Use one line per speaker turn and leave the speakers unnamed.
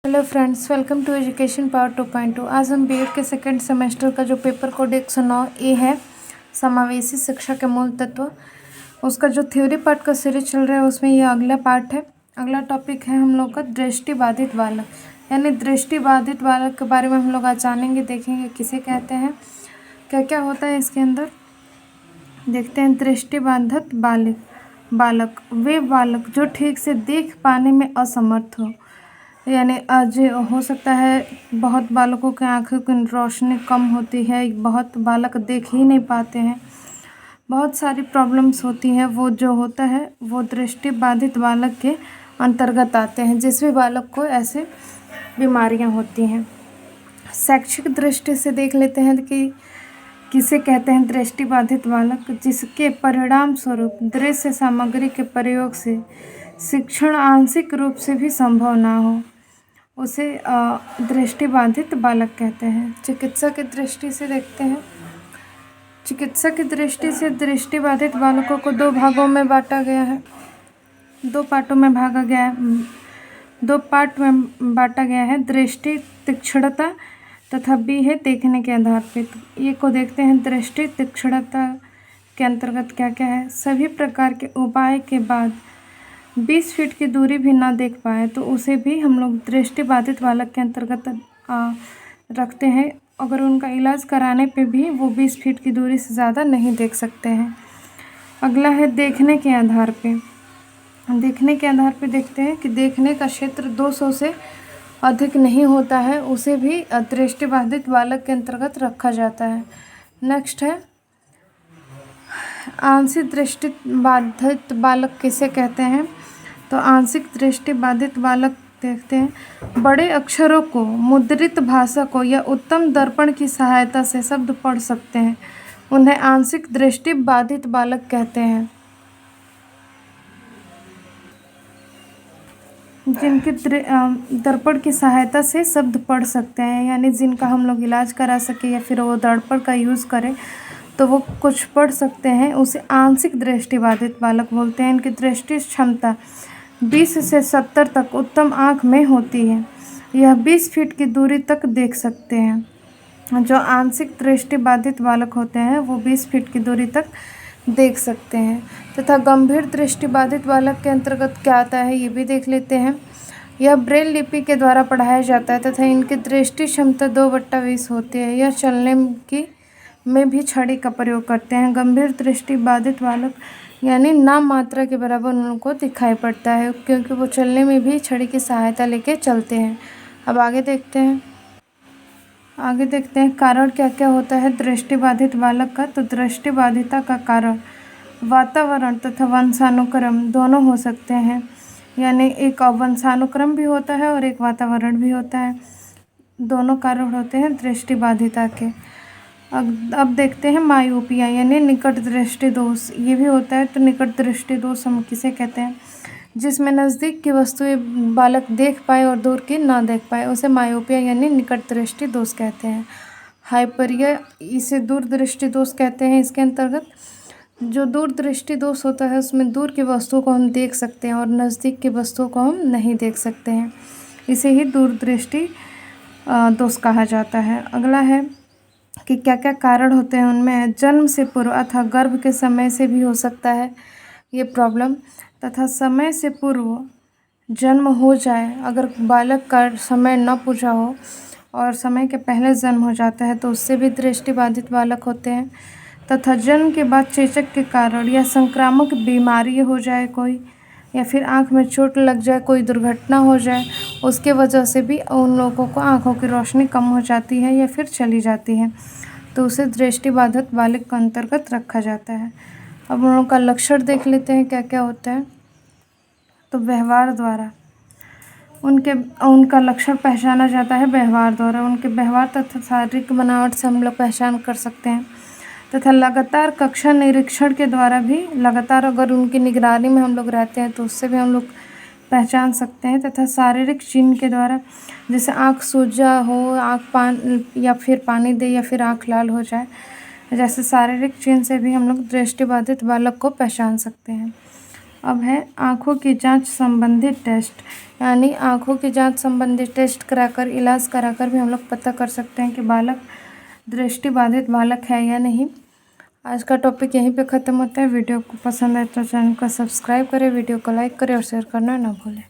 Hello friends, welcome to education power 2.2। आज हम BEd के सेकंड सेमेस्टर का जो पेपर कोड 109 ए है, समावेशी शिक्षा के मूल तत्व, उसका जो थ्योरी पार्ट का सीरीज चल रहा है उसमें ये अगला पार्ट है। अगला टॉपिक है हम लोग का दृष्टिबाधित बालक, यानी दृष्टिबाधित बालक के बारे में हम लोग आज जानेंगे, देखेंगे किसे कहते हैं, क्या क्या होता है इसके अंदर। देखते हैं। दृष्टिबाधित बालक वे बालक जो ठीक से देख पाने में असमर्थ हो, यानी आज हो सकता है बहुत बालकों की आँखों की रोशनी कम होती है, बहुत बालक देख ही नहीं पाते हैं, बहुत सारी प्रॉब्लम्स होती हैं। वो जो होता है वो दृष्टिबाधित बालक के अंतर्गत आते हैं, जिस भी बालक को ऐसे बीमारियां होती हैं। शैक्षिक दृष्टि से देख लेते हैं कि किसे कहते हैं दृष्टिबाधित बालक, जिसके परिणाम स्वरूप दृश्य सामग्री के प्रयोग से शिक्षण आंशिक रूप से भी संभव ना हो, उसे दृष्टिबाधित बालक कहते हैं। चिकित्सा की दृष्टि से देखते हैं। चिकित्सा की दृष्टि से दृष्टिबाधित बालकों को दो भागों में बांटा गया है, दो पार्ट में बांटा गया है। दृष्टि तीक्ष्णता तथा बी है देखने के आधार पर। ये को देखते हैं। दृष्टि तीक्ष्णता के अंतर्गत क्या क्या है। सभी प्रकार के उपाय के बाद 20 फीट की दूरी भी ना देख पाए तो उसे भी हम लोग दृष्टिबाधित बालक के अंतर्गत रखते हैं, अगर उनका इलाज कराने पे भी वो 20 फीट की दूरी से ज़्यादा नहीं देख सकते हैं। अगला है देखने के आधार पे। देखने के आधार पे देखते हैं कि देखने का क्षेत्र 200 से अधिक नहीं होता है, उसे भी दृष्टिबाधित बालक के अंतर्गत रखा जाता है। नेक्स्ट है आंशिक दृष्टिबाधित बालक किसे कहते हैं, तो आंशिक दृष्टिबाधित बालक देखते हैं बड़े अक्षरों को, मुद्रित भाषा को या उत्तम दर्पण की सहायता से शब्द पढ़ सकते हैं, उन्हें आंशिक दृष्टिबाधित बालक कहते हैं। जिनके दर्पण की सहायता से शब्द पढ़ सकते हैं, यानी जिनका हम लोग इलाज करा सके या फिर वो दर्पण का यूज़ करें तो वो कुछ पढ़ सकते हैं, उसे आंशिक दृष्टिबाधित बालक बोलते हैं। इनकी दृष्टि क्षमता 20 से 70 तक उत्तम आँख में होती है, यह 20 फीट की दूरी तक देख सकते हैं। जो आंशिक दृष्टिबाधित बालक होते हैं वो 20 फीट की दूरी तक देख सकते हैं। तथा गंभीर दृष्टिबाधित बालक के अंतर्गत क्या आता है ये भी देख लेते हैं। यह ब्रेल लिपि के द्वारा पढ़ाया जाता है तथा इनकी दृष्टि क्षमता 2/20 होती है। यह चलने में भी छड़ी का प्रयोग करते हैं। गंभीर दृष्टिबाधित बालक यानी नाम मात्रा के बराबर उनको दिखाई पड़ता है, क्योंकि वो चलने में भी छड़ी की सहायता लेके चलते हैं। अब आगे देखते हैं कारण क्या क्या होता है दृष्टिबाधित बालक का। तो दृष्टिबाधिता का कारण वातावरण तथा वंशानुक्रम दोनों हो सकते हैं, यानी एक वंशानुक्रम भी होता है और एक वातावरण भी होता है, दोनों कारण होते हैं दृष्टिबाधिता के। अब देखते हैं मायोपिया यानी निकट दृष्टि दोष, ये भी होता है। तो निकट दृष्टि दोष हम किसे कहते हैं, जिसमें नज़दीक की वस्तुएं बालक देख पाए और दूर की ना देख पाए, उसे मायोपिया यानी निकट दृष्टि दोष कहते हैं। हाइपरिया, इसे दूर दृष्टि दोष कहते हैं। इसके अंतर्गत जो दूर दृष्टि दोष होता है उसमें दूर की वस्तुओं को हम देख सकते हैं और नज़दीक की वस्तुओं को हम नहीं देख सकते हैं, इसे ही दूर दृष्टि दोष कहा जाता है। अगला है कि क्या क्या कारण होते हैं, उनमें जन्म से पूर्व अथवा गर्भ के समय से भी हो सकता है ये प्रॉब्लम, तथा समय से पूर्व जन्म हो जाए, अगर बालक का समय न पूरा हो और समय के पहले जन्म हो जाता है तो उससे भी दृष्टिबाधित बालक होते हैं। तथा जन्म के बाद चेचक के कारण या संक्रामक बीमारी हो जाए कोई, या फिर आँख में चोट लग जाए, कोई दुर्घटना हो जाए, उसके वजह से भी उन लोगों को आँखों की रोशनी कम हो जाती है या फिर चली जाती है, तो उसे दृष्टिबाधित बालक के अंतर्गत रखा जाता है। अब उन लोगों का लक्षण देख लेते हैं क्या क्या होता है। तो व्यवहार द्वारा उनका लक्षण पहचाना जाता है व्यवहार द्वारा, उनके व्यवहार तथा शारीरिक बनावट से हम लोग पहचान कर सकते हैं। तथा लगातार कक्षा निरीक्षण के द्वारा भी, लगातार अगर उनकी निगरानी में हम लोग रहते हैं तो उससे भी हम लोग पहचान सकते हैं। तथा शारीरिक चिन्ह के द्वारा, जैसे आँख सूजा हो, या फिर पानी दे, या फिर आँख लाल हो जाए, जैसे शारीरिक चिन्ह से भी हम लोग दृष्टिबाधित बालक को पहचान सकते हैं। अब है आँखों की जांच संबंधित टेस्ट, यानी आँखों की जांच संबंधित टेस्ट कराकर, इलाज कराकर भी हम लोग पता कर सकते हैं कि बालक दृष्टिबाधित बालक है या नहीं। आज का टॉपिक यहीं पे ख़त्म होता है। वीडियो को पसंद आए तो चैनल को सब्सक्राइब करें, वीडियो को लाइक करें और शेयर करना ना भूलें।